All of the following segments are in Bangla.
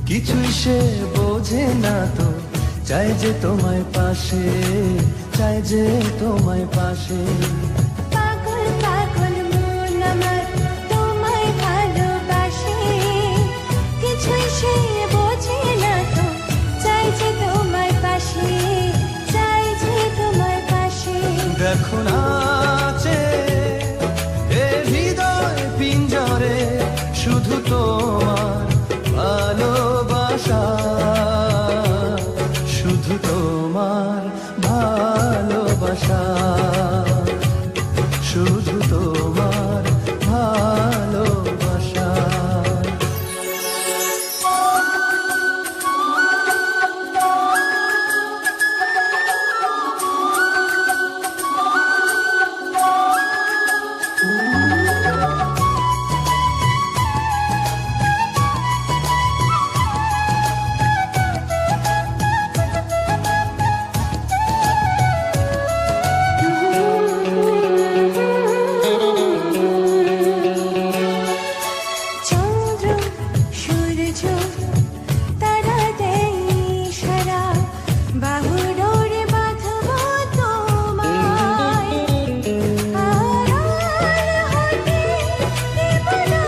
কিছুই সে বোঝে না তো, চাই যে তোমায় পাশে, চাই যে তোমায় পাশে। পাগল পাগল মন আমার তোমায় ভালোবাসে, কিছুই সে বোঝে না তো, চাই যে তোমায় পাশে, চাই যে তোমায় পাশে। দেখো নাচে এ হৃদয় পিঞ্জরে, শুধু তোমার ভালোবাসা, শুধু তোমার ভালোবাসা, শুধু তোমার ভালোবাসা। চন্দ্র সূর্য তারা দেয় ইশারা, বাহুডোরে বাঁধব তোমায়, আড়াল হতে দেব না।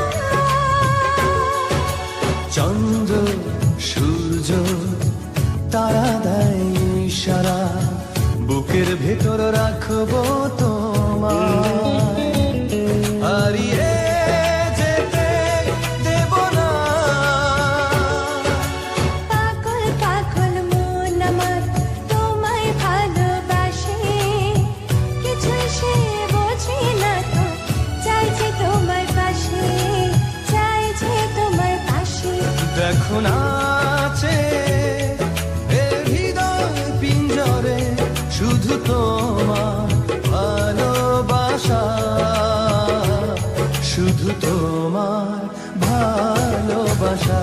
চন্দ্র সূর্য তারা দেয় ইশারা, বুকের ভেতর রাখবো তোমায়, হারিয়ে যেতে দেব না। পাগল পাগল মন আমার তোমায় ভালোবাসে, কিছুই সে বোঝে না তো, চাই যে তোমায় পাশে, চাই যে তোমায় পাশে। দেখো নাচে এ হৃদয় পিঞ্জরে, শুধু তোমার ভালোবাসা, শুধু তোমার ভালোবাসা,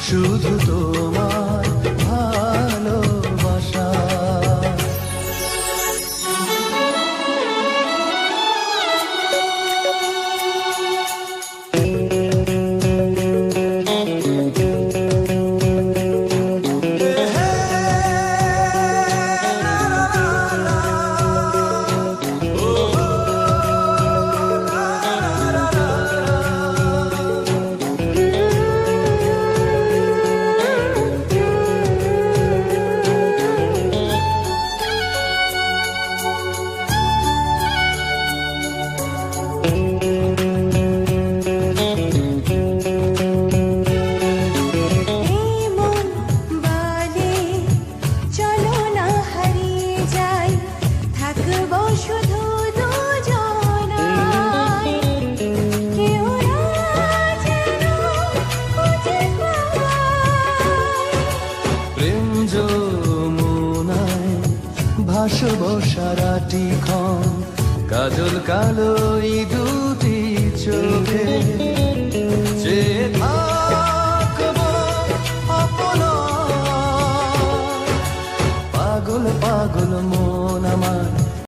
শুধু তোমার ভালোবাসা। এই মন বলে চলো না হারিয়ে যাই, থাকবো শুধু দুজনায়, কেউ না যেন খুঁজে পায়। প্রেম যমুনায় ভাসব সারাটি ক্ষণ, কাজল কালো এই দুটি চোখে, যে থাকবো অপলক। পাগল পাগল মন আমার